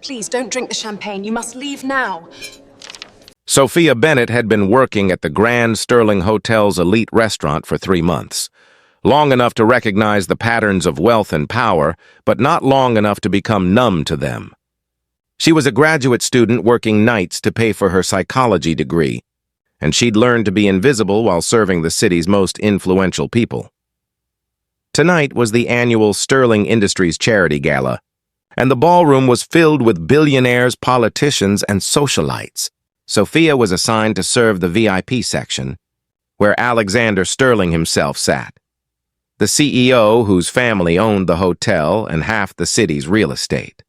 Please, don't drink the champagne. You must leave now. Sophia Bennett had been working at the Grand Sterling Hotel's elite restaurant for 3 months. Long enough to recognize the patterns of wealth and power, but not long enough to become numb to them. She was a graduate student working nights to pay for her psychology degree, and she'd learned to be invisible while serving the city's most influential people. Tonight was the annual Sterling Industries Charity Gala, and the ballroom was filled with billionaires, politicians, and socialites. Sophia was assigned to serve the VIP section, where Alexander Sterling himself sat, the CEO whose family owned the hotel and half the city's real estate.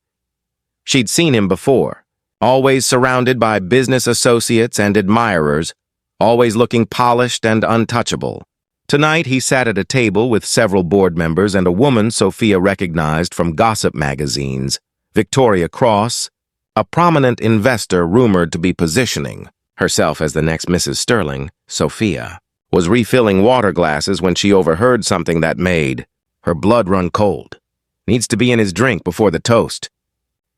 She'd seen him before, always surrounded by business associates and admirers, always looking polished and untouchable. Tonight, he sat at a table with several board members and a woman Sophia recognized from gossip magazines, Victoria Cross, a prominent investor rumored to be positioning herself as the next Mrs. Sterling. Sophia was refilling water glasses when she overheard something that made her blood run cold. "Needs to be in his drink before the toast,"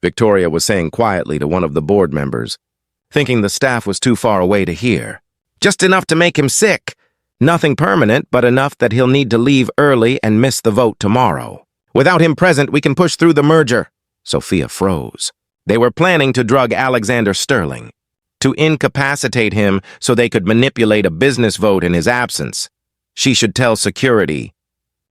Victoria was saying quietly to one of the board members, thinking the staff was too far away to hear. "Just enough to make him sick. Nothing permanent, but enough that he'll need to leave early and miss the vote tomorrow. Without him present, we can push through the merger." Sophia froze. They were planning to drug Alexander Sterling, to incapacitate him so they could manipulate a business vote in his absence. She should tell security,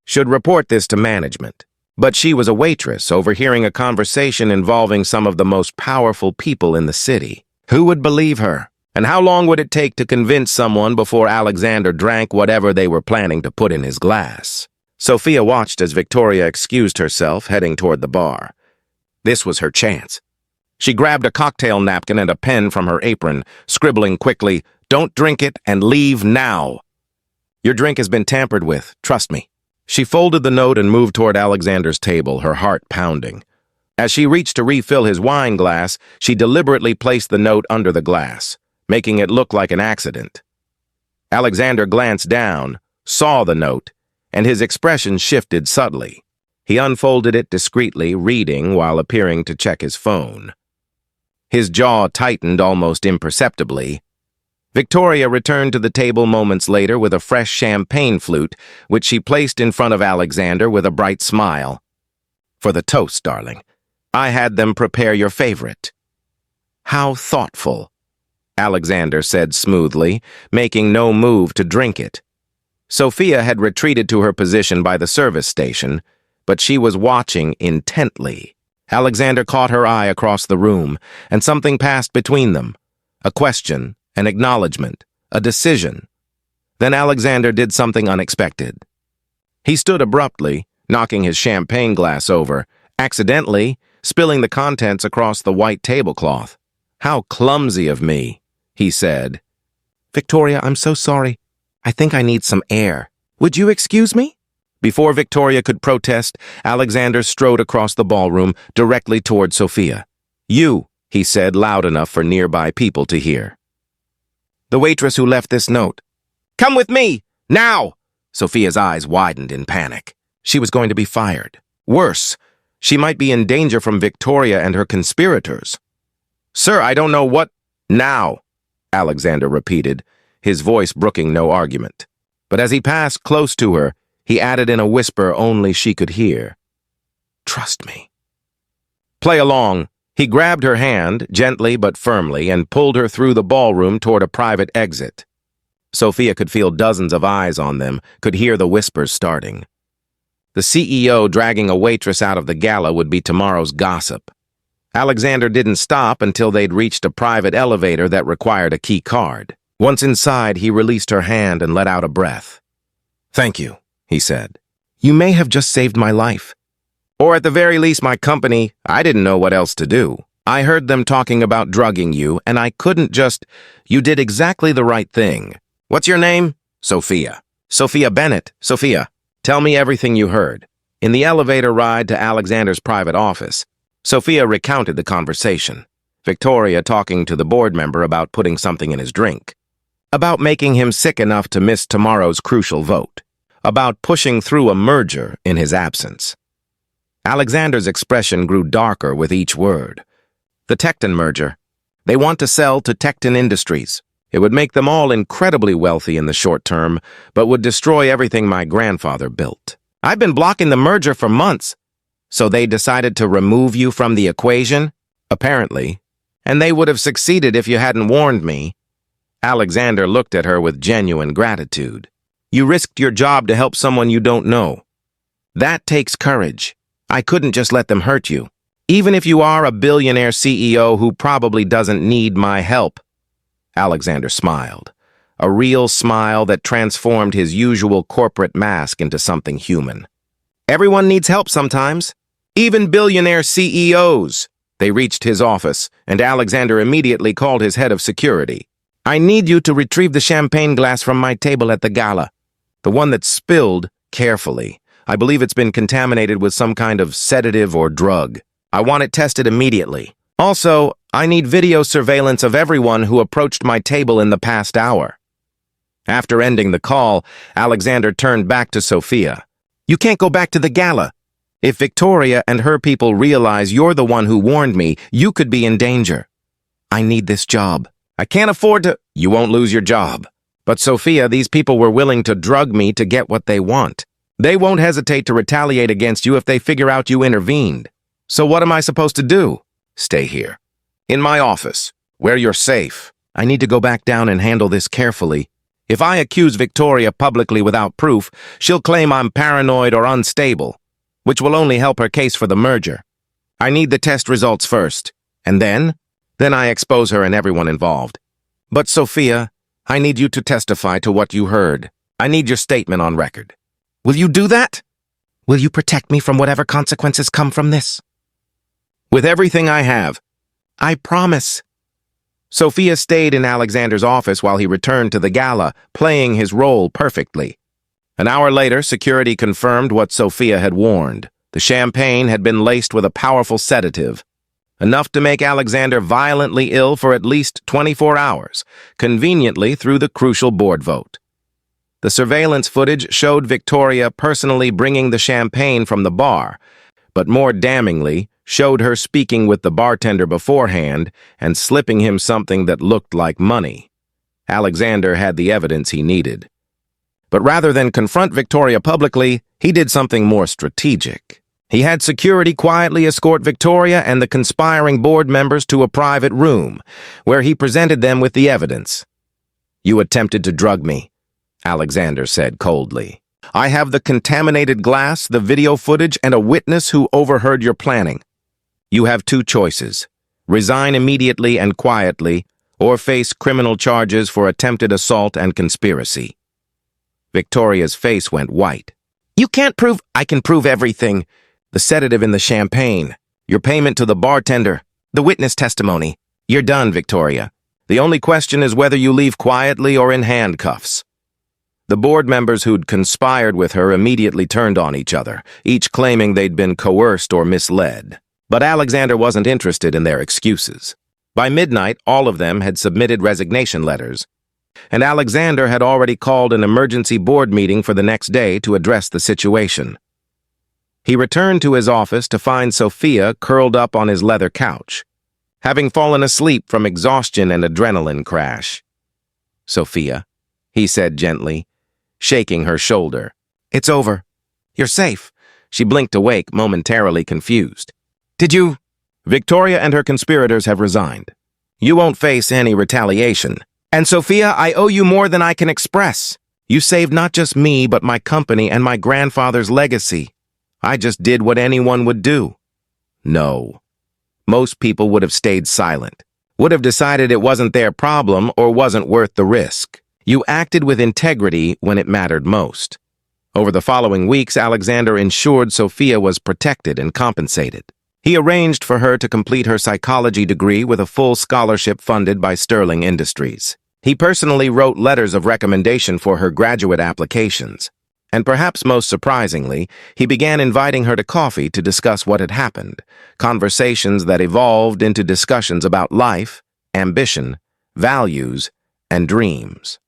should report this to management. But she was a waitress overhearing a conversation involving some of the most powerful people in the city. Who would believe her? And how long would it take to convince someone before Alexander drank whatever they were planning to put in his glass? Sophia watched as Victoria excused herself, heading toward the bar. This was her chance. She grabbed a cocktail napkin and a pen from her apron, scribbling quickly, "Don't drink it and leave now. Your drink has been tampered with, trust me." She folded the note and moved toward Alexander's table, her heart pounding. As she reached to refill his wine glass, she deliberately placed the note under the glass, making it look like an accident. Alexander glanced down, saw the note, and his expression shifted subtly. He unfolded it discreetly, reading while appearing to check his phone. His jaw tightened almost imperceptibly. Victoria returned to the table moments later with a fresh champagne flute, which she placed in front of Alexander with a bright smile. "For the toast, darling. I had them prepare your favorite." "How thoughtful," Alexander said smoothly, making no move to drink it. Sophia had retreated to her position by the service station, but she was watching intently. Alexander caught her eye across the room, and something passed between them. A question, an acknowledgement, a decision. Then Alexander did something unexpected. He stood abruptly, knocking his champagne glass over, accidentally spilling the contents across the white tablecloth. "How clumsy of me," he said. "Victoria, I'm so sorry. I think I need some air. Would you excuse me?" Before Victoria could protest, Alexander strode across the ballroom directly toward Sophia. "You," he said loud enough for nearby people to hear. "The waitress who left this note." "Come with me, now!" Sophia's eyes widened in panic. She was going to be fired. Worse, she might be in danger from Victoria and her conspirators. "Sir, I don't know what—" "Now," Alexander repeated, his voice brooking no argument. But as he passed close to her, he added in a whisper only she could hear, "Trust me." "Play along." He grabbed her hand, gently but firmly, and pulled her through the ballroom toward a private exit. Sophia could feel dozens of eyes on them, could hear the whispers starting. The CEO dragging a waitress out of the gala would be tomorrow's gossip. Alexander didn't stop until they'd reached a private elevator that required a key card. Once inside, he released her hand and let out a breath. "Thank you," he said. "You may have just saved my life. Or at the very least my company. I didn't know what else to do. I heard them talking about drugging you, and I couldn't just— You did exactly the right thing. What's your name?" "Sophia." "Sophia Bennett. Sophia, tell me everything you heard." In the elevator ride to Alexander's private office, Sophia recounted the conversation. Victoria talking to the board member about putting something in his drink. About making him sick enough to miss tomorrow's crucial vote. About pushing through a merger in his absence. Alexander's expression grew darker with each word. The Tecton merger. They want to sell to Tecton Industries. It would make them all incredibly wealthy in the short term, but would destroy everything my grandfather built. I've been blocking the merger for months. So they decided to remove you from the equation? Apparently. And they would have succeeded if you hadn't warned me. Alexander looked at her with genuine gratitude. You risked your job to help someone you don't know. That takes courage. I couldn't just let them hurt you. Even if you are a billionaire CEO who probably doesn't need my help. Alexander smiled. A real smile that transformed his usual corporate mask into something human. Everyone needs help sometimes. Even billionaire CEOs. They reached his office, and Alexander immediately called his head of security. I need you to retrieve the champagne glass from my table at the gala. The one that's spilled, carefully. I believe it's been contaminated with some kind of sedative or drug. I want it tested immediately. Also, I need video surveillance of everyone who approached my table in the past hour. After ending the call, Alexander turned back to Sophia. You can't go back to the gala. If Victoria and her people realize you're the one who warned me, you could be in danger. I need this job. I can't afford to— You won't lose your job. But Sophia, these people were willing to drug me to get what they want. They won't hesitate to retaliate against you if they figure out you intervened. So what am I supposed to do? Stay here. In my office, where you're safe. I need to go back down and handle this carefully. If I accuse Victoria publicly without proof, she'll claim I'm paranoid or unstable, which will only help her case for the merger. I need the test results first, and then I expose her and everyone involved. But Sophia, I need you to testify to what you heard. I need your statement on record. Will you do that? Will you protect me from whatever consequences come from this? With everything I have. I promise. Sophia stayed in Alexander's office while he returned to the gala, playing his role perfectly. An hour later, security confirmed what Sophia had warned. The champagne had been laced with a powerful sedative, enough to make Alexander violently ill for at least 24 hours, conveniently through the crucial board vote. The surveillance footage showed Victoria personally bringing the champagne from the bar, but more damningly, showed her speaking with the bartender beforehand and slipping him something that looked like money. Alexander had the evidence he needed. But rather than confront Victoria publicly, he did something more strategic. He had security quietly escort Victoria and the conspiring board members to a private room, where he presented them with the evidence. You attempted to drug me, Alexander said coldly. I have the contaminated glass, the video footage, and a witness who overheard your planning. You have two choices. Resign immediately and quietly, or face criminal charges for attempted assault and conspiracy. Victoria's face went white. You can't prove— I can prove everything. The sedative in the champagne, your payment to the bartender, the witness testimony. You're done, Victoria. The only question is whether you leave quietly or in handcuffs. The board members who'd conspired with her immediately turned on each other, each claiming they'd been coerced or misled. But Alexander wasn't interested in their excuses. By midnight, all of them had submitted resignation letters, and Alexander had already called an emergency board meeting for the next day to address the situation. He returned to his office to find Sophia curled up on his leather couch, having fallen asleep from exhaustion and adrenaline crash. Sophia, he said gently, shaking her shoulder. It's over. You're safe. She blinked awake, momentarily confused. Did you— Victoria and her conspirators have resigned. You won't face any retaliation. And Sophia, I owe you more than I can express. You saved not just me, but my company and my grandfather's legacy. I just did what anyone would do. No. Most people would have stayed silent, would have decided it wasn't their problem or wasn't worth the risk. You acted with integrity when it mattered most. Over the following weeks, Alexander ensured Sophia was protected and compensated. He arranged for her to complete her psychology degree with a full scholarship funded by Sterling Industries. He personally wrote letters of recommendation for her graduate applications. And perhaps most surprisingly, he began inviting her to coffee to discuss what had happened, conversations that evolved into discussions about life, ambition, values, and dreams.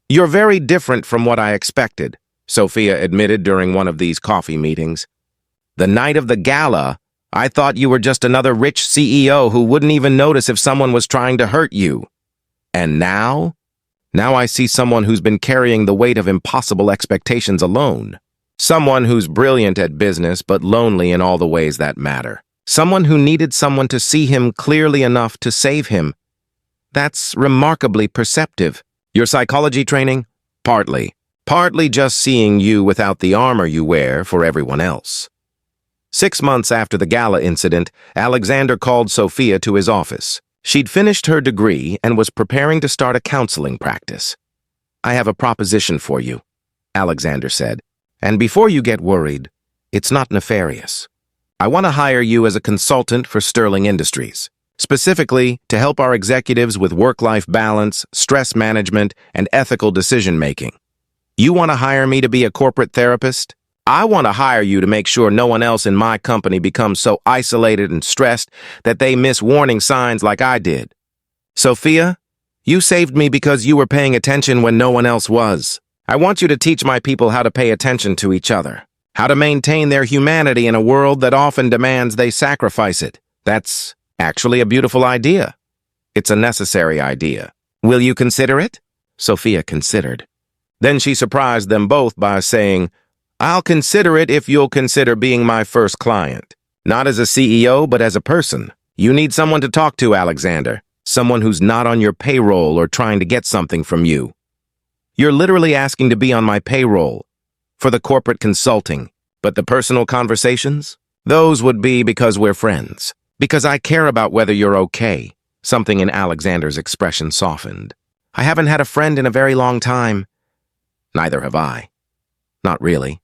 You're very different from what I expected, Sophia admitted during one of these coffee meetings. The night of the gala, I thought you were just another rich CEO who wouldn't even notice if someone was trying to hurt you. And now? Now I see someone who's been carrying the weight of impossible expectations alone. Someone who's brilliant at business but lonely in all the ways that matter. Someone who needed someone to see him clearly enough to save him. That's remarkably perceptive. Your psychology training? Partly. Partly just seeing you without the armor you wear for everyone else. 6 months after the gala incident, Alexander called Sophia to his office. She'd finished her degree and was preparing to start a counseling practice. I have a proposition for you, Alexander said. And before you get worried, it's not nefarious. I want to hire you as a consultant for Sterling Industries, specifically to help our executives with work-life balance, stress management, and ethical decision-making. You want to hire me to be a corporate therapist? I want to hire you to make sure no one else in my company becomes so isolated and stressed that they miss warning signs like I did. Sophia, you saved me because you were paying attention when no one else was. I want you to teach my people how to pay attention to each other, how to maintain their humanity in a world that often demands they sacrifice it. That's actually a beautiful idea. It's a necessary idea. Will you consider it? Sophia considered. Then she surprised them both by saying, I'll consider it if you'll consider being my first client. Not as a CEO, but as a person. You need someone to talk to, Alexander. Someone who's not on your payroll or trying to get something from you. You're literally asking to be on my payroll for the corporate consulting. But the personal conversations? Those would be because we're friends. Because I care about whether you're okay. Something in Alexander's expression softened. I haven't had a friend in a very long time. Neither have I. Not really.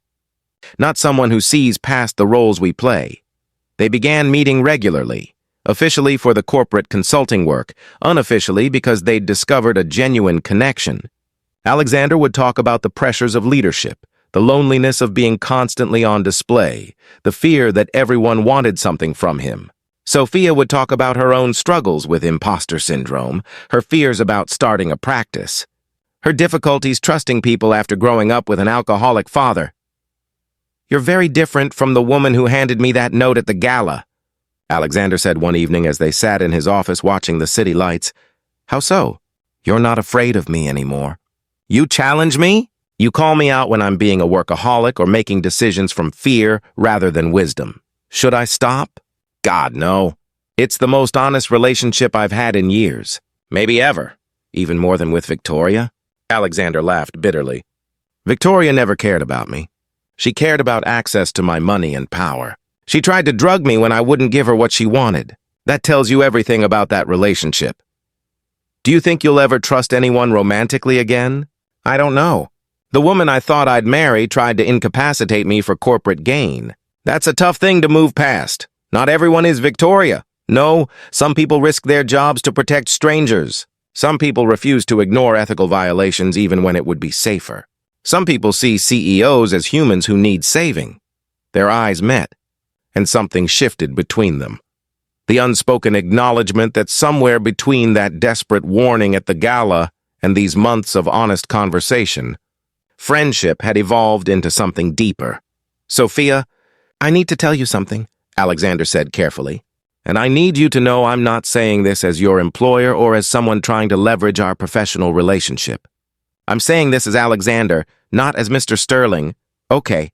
Not someone who sees past the roles we play. They began meeting regularly, officially for the corporate consulting work, unofficially because they'd discovered a genuine connection. Alexander would talk about the pressures of leadership, the loneliness of being constantly on display, the fear that everyone wanted something from him. Sophia would talk about her own struggles with imposter syndrome, her fears about starting a practice, her difficulties trusting people after growing up with an alcoholic father. You're very different from the woman who handed me that note at the gala, Alexander said one evening as they sat in his office watching the city lights. How so? You're not afraid of me anymore. You challenge me? You call me out when I'm being a workaholic or making decisions from fear rather than wisdom. Should I stop? God, no. It's the most honest relationship I've had in years. Maybe ever. Even more than with Victoria. Alexander laughed bitterly. Victoria never cared about me. She cared about access to my money and power. She tried to drug me when I wouldn't give her what she wanted. That tells you everything about that relationship. Do you think you'll ever trust anyone romantically again? I don't know. The woman I thought I'd marry tried to incapacitate me for corporate gain. That's a tough thing to move past. Not everyone is Victoria. No, some people risk their jobs to protect strangers. Some people refuse to ignore ethical violations even when it would be safer. Some people see CEOs as humans who need saving. Their eyes met, and something shifted between them. The unspoken acknowledgement that somewhere between that desperate warning at the gala and these months of honest conversation, friendship had evolved into something deeper. Sophia, I need to tell you something, Alexander said carefully. And I need you to know I'm not saying this as your employer or as someone trying to leverage our professional relationship. I'm saying this as Alexander, not as Mr. Sterling. Okay,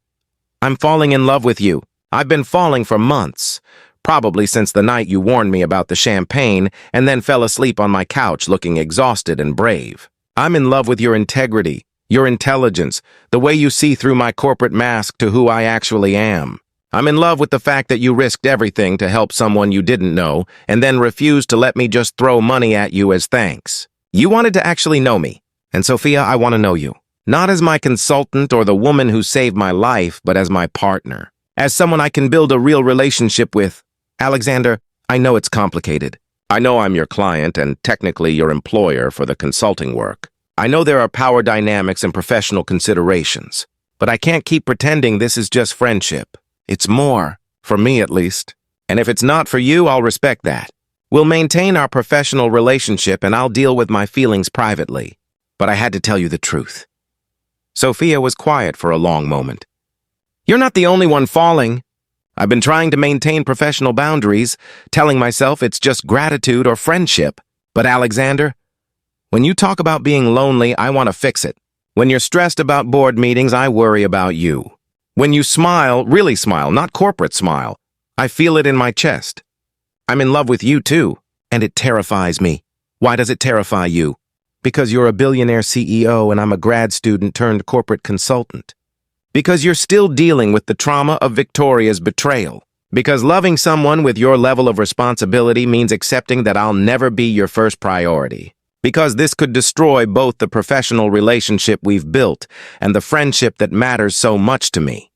I'm falling in love with you. I've been falling for months, probably since the night you warned me about the champagne and then fell asleep on my couch looking exhausted and brave. I'm in love with your integrity, your intelligence, the way you see through my corporate mask to who I actually am. I'm in love with the fact that you risked everything to help someone you didn't know and then refused to let me just throw money at you as thanks. You wanted to actually know me. And Sophia, I want to know you. Not as my consultant or the woman who saved my life, but as my partner. As someone I can build a real relationship with. Alexander, I know it's complicated. I know I'm your client and technically your employer for the consulting work. I know there are power dynamics and professional considerations. But I can't keep pretending this is just friendship. It's more, for me at least. And if it's not for you, I'll respect that. We'll maintain our professional relationship and I'll deal with my feelings privately. But I had to tell you the truth. Sophia was quiet for a long moment. You're not the only one falling. I've been trying to maintain professional boundaries, telling myself it's just gratitude or friendship. But Alexander, when you talk about being lonely, I want to fix it. When you're stressed about board meetings, I worry about you. When you smile, really smile, not corporate smile, I feel it in my chest. I'm in love with you too, and it terrifies me. Why does it terrify you? Because you're a billionaire CEO and I'm a grad student turned corporate consultant. Because you're still dealing with the trauma of Victoria's betrayal. Because loving someone with your level of responsibility means accepting that I'll never be your first priority. Because this could destroy both the professional relationship we've built and the friendship that matters so much to me.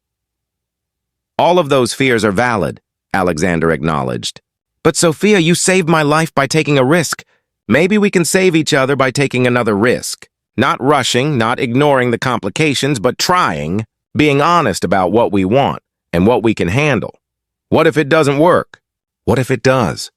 All of those fears are valid, Alexander acknowledged. But Sophia, you saved my life by taking a risk. Maybe we can save each other by taking another risk. Not rushing, not ignoring the complications, but trying, being honest about what we want and what we can handle. What if it doesn't work? What if it does?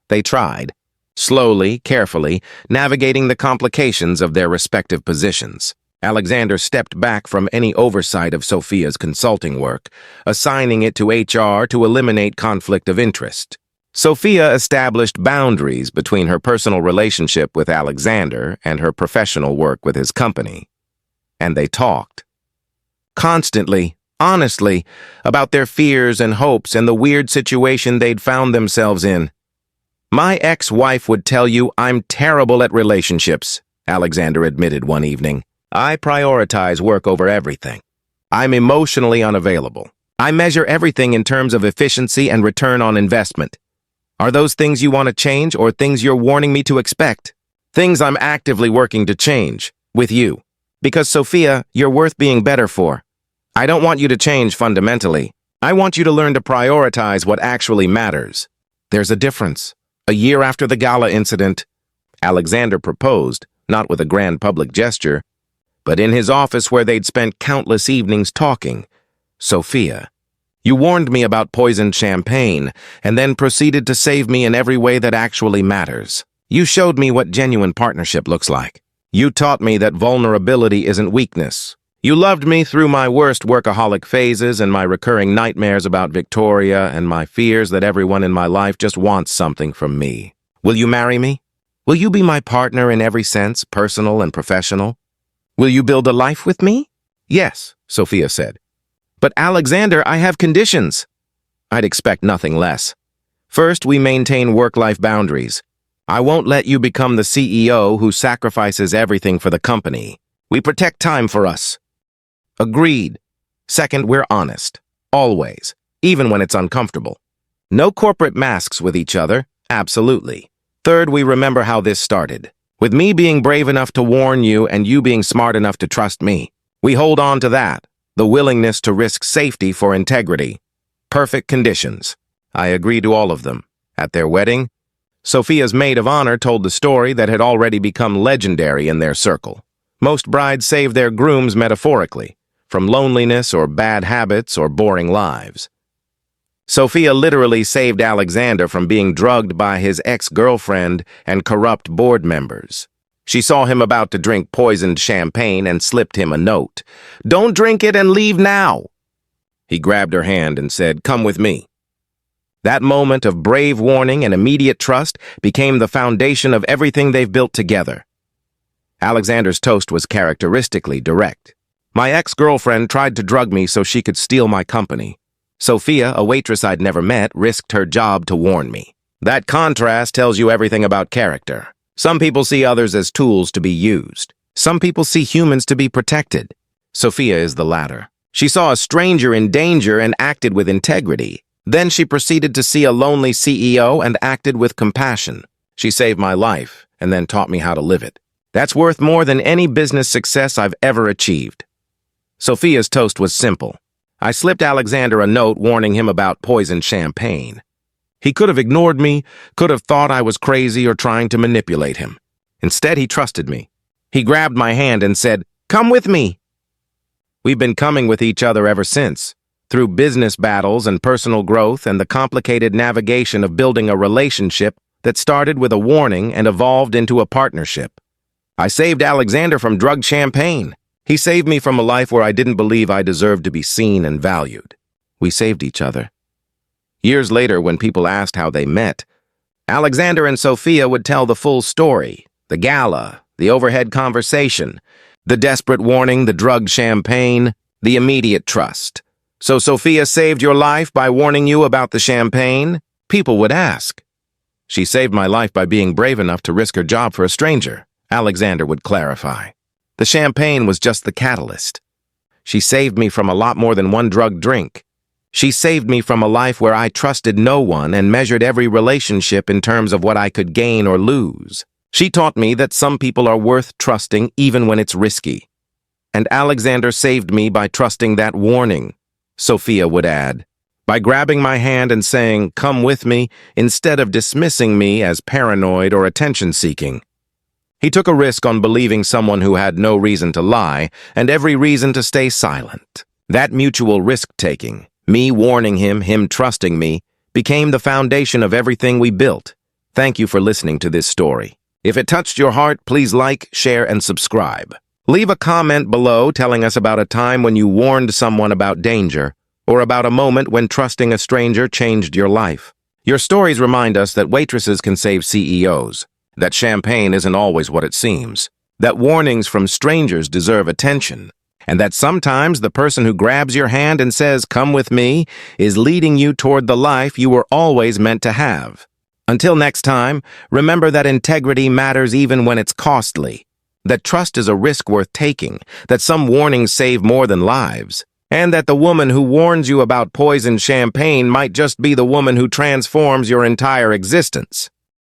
They tried, slowly, carefully, navigating the complications of their respective positions. Alexander stepped back from any oversight of Sophia's consulting work, assigning it to HR to eliminate conflict of interest. Sophia established boundaries between her personal relationship with Alexander and her professional work with his company. And they talked. Constantly, honestly, about their fears and hopes and the weird situation they'd found themselves in. My ex-wife would tell you I'm terrible at relationships, Alexander admitted one evening. I prioritize work over everything. I'm emotionally unavailable. I measure everything in terms of efficiency and return on investment. Are those things you want to change or things you're warning me to expect? Things I'm actively working to change, with you. Because, Sophia, you're worth being better for. I don't want you to change fundamentally. I want you to learn to prioritize what actually matters. There's a difference. A year after the gala incident, Alexander proposed, not with a grand public gesture, but in his office where they'd spent countless evenings talking. Sophia, you warned me about poisoned champagne, and then proceeded to save me in every way that actually matters. You showed me what genuine partnership looks like. You taught me that vulnerability isn't weakness. You loved me through my worst workaholic phases and my recurring nightmares about Victoria and my fears that everyone in my life just wants something from me. Will you marry me? Will you be my partner in every sense, personal and professional? Will you build a life with me? Yes, Sophia said. But Alexander, I have conditions. I'd expect nothing less. First, we maintain work-life boundaries. I won't let you become the CEO who sacrifices everything for the company. We protect time for us. Agreed. Second, we're honest. Always. Even when it's uncomfortable. No corporate masks with each other. Absolutely. Third, we remember how this started. With me being brave enough to warn you and you being smart enough to trust me. We hold on to that. The willingness to risk safety for integrity. Perfect conditions. I agree to all of them. At their wedding, Sophia's maid of honor told the story that had already become legendary in their circle. Most brides save their grooms metaphorically, from loneliness or bad habits or boring lives. Sophia literally saved Alexander from being drugged by his ex-girlfriend and corrupt board members. She saw him about to drink poisoned champagne and slipped him a note. Don't drink it and leave now. He grabbed her hand and said, come with me. That moment of brave warning and immediate trust became the foundation of everything they've built together. Alexander's toast was characteristically direct. My ex-girlfriend tried to drug me so she could steal my company. Sophia, a waitress I'd never met, risked her job to warn me. That contrast tells you everything about character. Some people see others as tools to be used. Some people see humans to be protected. Sophia is the latter. She saw a stranger in danger and acted with integrity. Then she proceeded to see a lonely CEO and acted with compassion. She saved my life and then taught me how to live it. That's worth more than any business success I've ever achieved. Sophia's toast was simple. I slipped Alexander a note warning him about poisoned champagne. He could have ignored me, could have thought I was crazy or trying to manipulate him. Instead, he trusted me. He grabbed my hand and said, come with me. We've been coming with each other ever since, through business battles and personal growth and the complicated navigation of building a relationship that started with a warning and evolved into a partnership. I saved Alexander from drugged champagne. He saved me from a life where I didn't believe I deserved to be seen and valued. We saved each other. Years later, when people asked how they met, Alexander and Sophia would tell the full story: the gala, the overhead conversation, the desperate warning, the drugged champagne, the immediate trust. "So Sophia saved your life by warning you about the champagne?" People would ask. "She saved my life by being brave enough to risk her job for a stranger," Alexander would clarify. "The champagne was just the catalyst. She saved me from a lot more than one drugged drink. She saved me from a life where I trusted no one and measured every relationship in terms of what I could gain or lose. She taught me that some people are worth trusting even when it's risky. And Alexander saved me by trusting that warning," Sophia would add, "by grabbing my hand and saying, 'Come with me,' instead of dismissing me as paranoid or attention-seeking. He took a risk on believing someone who had no reason to lie and every reason to stay silent. That mutual risk-taking, me warning him, him trusting me, became the foundation of everything we built. Thank you for listening to this story. If it touched your heart, please like, share, and subscribe. Leave a comment below telling us about a time when you warned someone about danger, or about a moment when trusting a stranger changed your life. Your stories remind us that waitresses can save CEOs, that champagne isn't always what it seems, that warnings from strangers deserve attention, and that sometimes the person who grabs your hand and says, 'Come with me,' is leading you toward the life you were always meant to have. Until next time, remember that integrity matters even when it's costly, that trust is a risk worth taking, that some warnings save more than lives, and that the woman who warns you about poisoned champagne might just be the woman who transforms your entire existence."